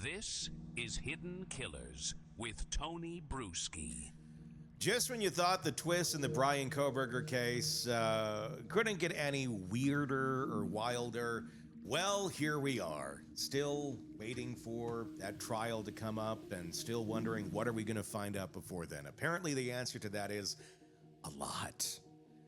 This is Hidden Killers with Tony Bruschi. Just when you thought the twist in the Bryan Kohberger case couldn't get any weirder or wilder, well, here we are, still waiting for that trial to come up and still wondering what are we going to find out before then. Apparently the answer to that is a lot.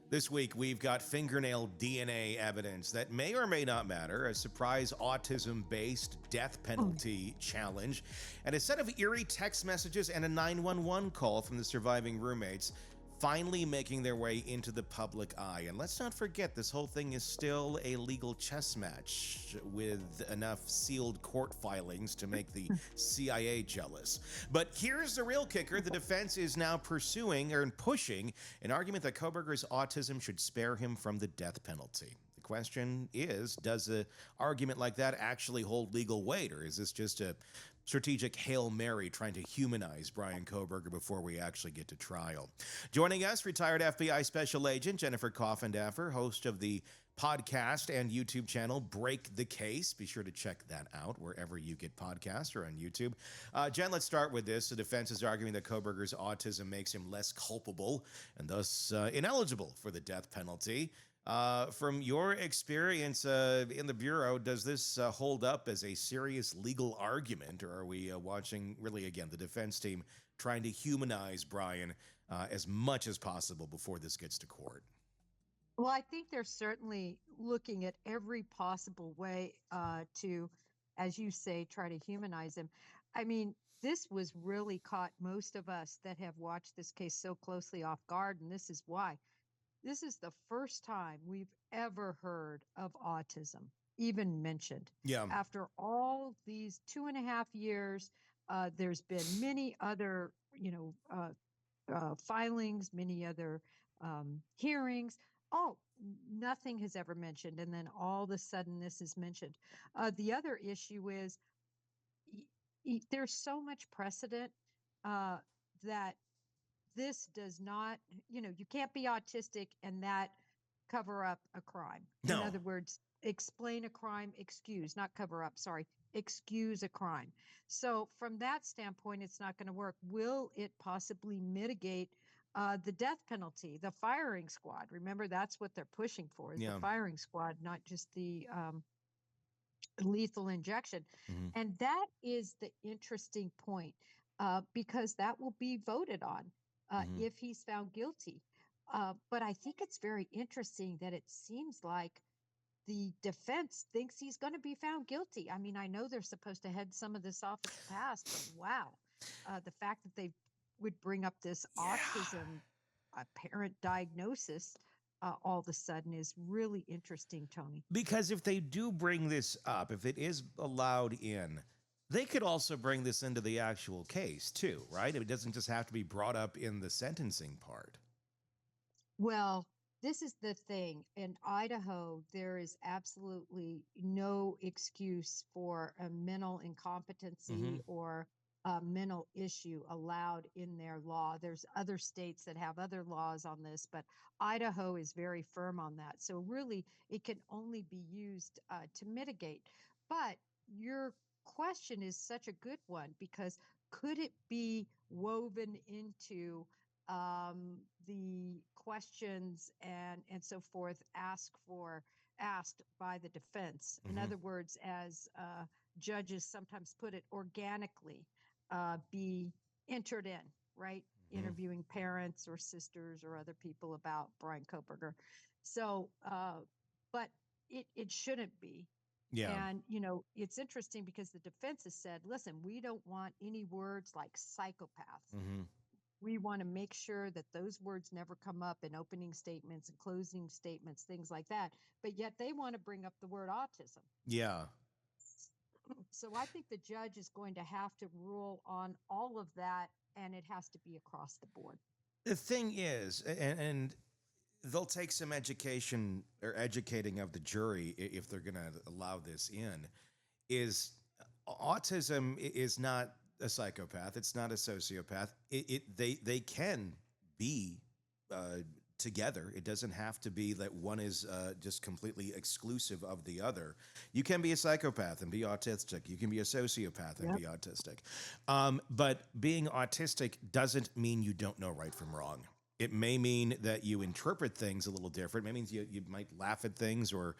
This week, we've got fingernail DNA evidence that may or may not matter, a surprise autism-based death penalty challenge, and a set of eerie text messages and a 911 call from the surviving roommates finally making their way into the public eye. And let's not forget, this whole thing is still a legal chess match with enough sealed court filings to make the CIA jealous. But here's the real kicker. The defense is now pursuing or pushing an argument that Kohberger's autism should spare him from the death penalty. The question is, does an argument like that actually hold legal weight, or is this just a strategic Hail Mary trying to humanize Bryan Kohberger before we actually get to trial? Joining us, retired FBI Special Agent Jennifer Coffindaffer, host of the podcast and YouTube channel Break the Case. Be sure to check that out wherever you get podcasts or on YouTube. Jen, let's start with this. The defense is arguing that Kohberger's autism makes him less culpable and thus ineligible for the death penalty. From your experience in the Bureau, does this hold up as a serious legal argument, or are we watching, really, again, the defense team trying to humanize Bryan as much as possible before this gets to court? Well, I think they're certainly looking at every possible way to, as you say, try to humanize him. I mean, this was really caught most of us that have watched this case so closely off guard, and this is why. This is the first time we've ever heard of autism even mentioned. Yeah. After all these 2.5 years, there's been many other, filings, many other hearings. Oh, nothing has ever mentioned. And then all of a sudden this is mentioned. The other issue is there's so much precedent that this does not, you can't be autistic and that cover up a crime. No. In other words, explain a crime, excuse a crime. So from that standpoint, it's not going to work. Will it possibly mitigate the death penalty, the firing squad? Remember, that's what they're pushing for, is the firing squad, not just the lethal injection. Mm-hmm. And that is the interesting point, because that will be voted on. If he's found guilty. But I think it's very interesting that it seems like the defense thinks he's going to be found guilty. I mean, I know they're supposed to head some of this off at the past, but wow, the fact that they would bring up this autism apparent diagnosis all of a sudden is really interesting, Tony. Because if they do bring this up, if it is allowed in, they could also bring this into the actual case too, right? It doesn't just have to be brought up in the sentencing part. Well, this is the thing. In Idaho, there is absolutely no excuse for a mental incompetency or a mental issue allowed in their law. There's other states that have other laws on this, but Idaho is very firm on that. So really, it can only be used to mitigate. But your question is such a good one, because could it be woven into the questions and so forth asked by the defense? In other words, as judges sometimes put it, organically be entered in, right? Interviewing parents or sisters or other people about Bryan Kohberger. So, but it shouldn't be. Yeah. And, it's interesting because the defense has said, listen, we don't want any words like psychopath. We want to make sure that those words never come up in opening statements and closing statements, things like that. But yet they want to bring up the word autism. Yeah. So I think the judge is going to have to rule on all of that, and it has to be across the board. The thing is, and they'll take some education or educating of the jury if they're going to allow this in, is autism is not a psychopath. It's not a sociopath. They can be together. It doesn't have to be that one is just completely exclusive of the other. You can be a psychopath and be autistic. You can be a sociopath and Yep. be autistic. But being autistic doesn't mean you don't know right from wrong. It may mean that you interpret things a little different. It means you might laugh at things or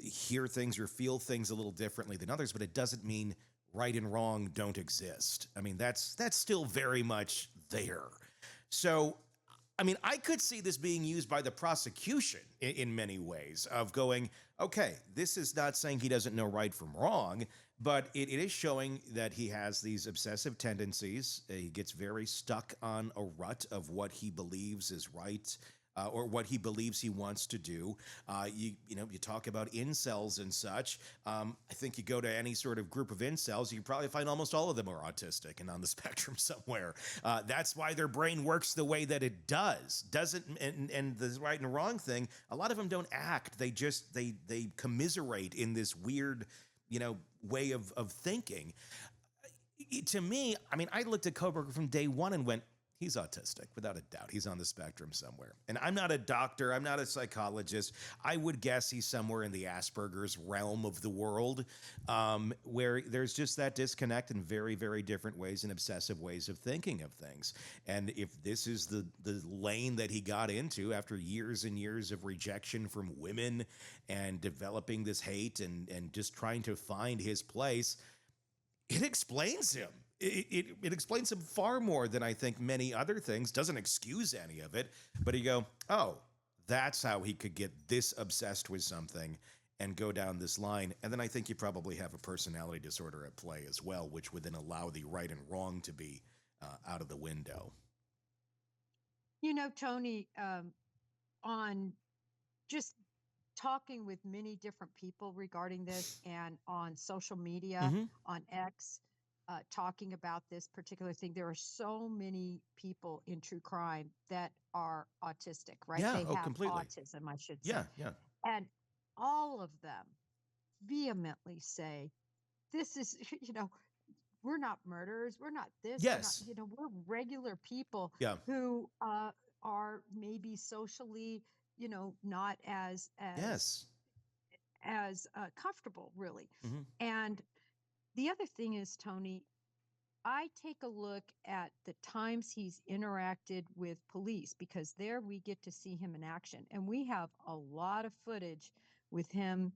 hear things or feel things a little differently than others, but it doesn't mean right and wrong don't exist. I mean, that's still very much there. So, I mean, I could see this being used by the prosecution in many ways of going, okay, this is not saying he doesn't know right from wrong, but it is showing that he has these obsessive tendencies. He gets very stuck on a rut of what he believes is right. Or what he believes he wants to do. You talk about incels and such. I think you go to any sort of group of incels, you can probably find almost all of them are autistic and on the spectrum somewhere. That's why their brain works the way that it does. And the right and wrong thing, a lot of them don't act. They just, they commiserate in this weird, way of thinking. To me, I mean, I looked at Kohberger from day one and went, he's autistic, without a doubt. He's on the spectrum somewhere. And I'm not a doctor. I'm not a psychologist. I would guess he's somewhere in the Asperger's realm of the world, where there's just that disconnect in very, very different ways and obsessive ways of thinking of things. And if this is the lane that he got into after years and years of rejection from women and developing this hate and just trying to find his place, it explains him. It explains him far more than I think many other things. Doesn't excuse any of it, but you go, oh, that's how he could get this obsessed with something and go down this line. And then I think you probably have a personality disorder at play as well, which would then allow the right and wrong to be out of the window. Tony, on just talking with many different people regarding this and on social media, on X, talking about this particular thing, there are so many people in true crime that are autistic, right? Yeah, They have completely. autism, I should say. Yeah. And all of them vehemently say, this is, we're not murderers. We're not this. Yes. We're not, we're regular people Yeah. who are maybe socially, not as Yes. comfortable, really. And the other thing is, Tony, I take a look at the times he's interacted with police, because there we get to see him in action. And we have a lot of footage with him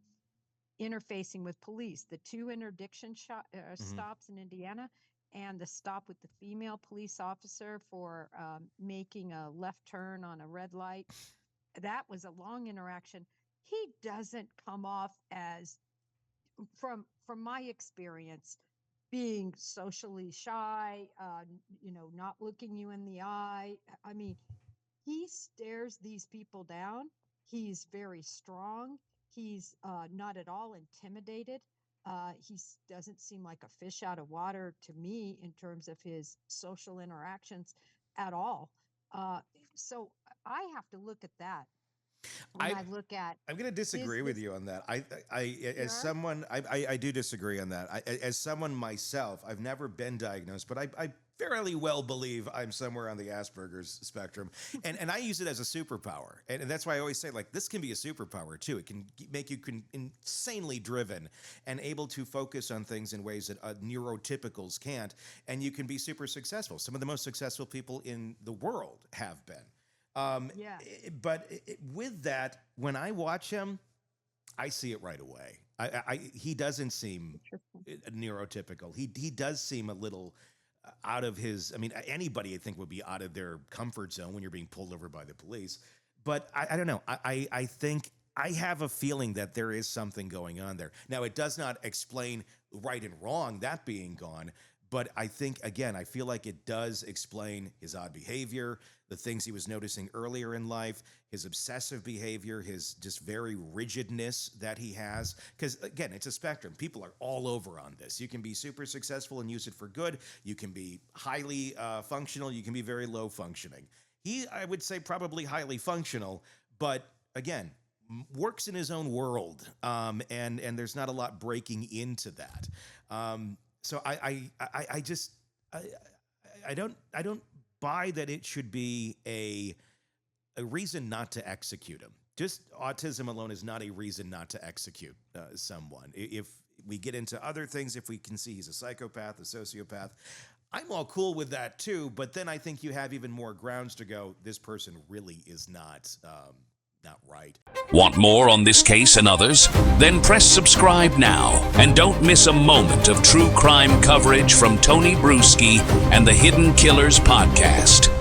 interfacing with police. The 2 interdiction stops in Indiana, and the stop with the female police officer for making a left turn on a red light. That was a long interaction. He doesn't come off as, from my experience, being socially shy, not looking you in the eye. I mean, he stares these people down. He's very strong. He's not at all intimidated. He doesn't seem like a fish out of water to me in terms of his social interactions at all. So I have to look at that. When I look at, I'm going to disagree with you on that. As Sure. someone, I do disagree on that. As someone myself, I've never been diagnosed, but I fairly well believe I'm somewhere on the Asperger's spectrum, and I use it as a superpower, and that's why I always say, like, this can be a superpower too. It can make you insanely driven and able to focus on things in ways that neurotypicals can't, and you can be super successful. Some of the most successful people in the world have been. Yeah. But with that, when I watch him, I see it right away. He doesn't seem neurotypical. He does seem a little out of his. I mean, anybody I think would be out of their comfort zone when you're being pulled over by the police. But I don't know. I think I have a feeling that there is something going on there. Now, it does not explain right and wrong, that being gone. But I think, again, I feel like it does explain his odd behavior, the things he was noticing earlier in life, his obsessive behavior, his just very rigidness that he has. Because, again, it's a spectrum. People are all over on this. You can be super successful and use it for good. You can be highly functional. You can be very low functioning. He, I would say, probably highly functional, but, again, works in his own world, and there's not a lot breaking into that. So I don't buy that it should be a a reason not to execute him. Just autism alone is not a reason not to execute someone. If we get into other things, if we can see he's a psychopath, a sociopath, I'm all cool with that too. But then I think you have even more grounds to go, this person really is not right. Want more on this case and others? Then press subscribe now and don't miss a moment of true crime coverage from Tony Bruschi and the Hidden Killers podcast.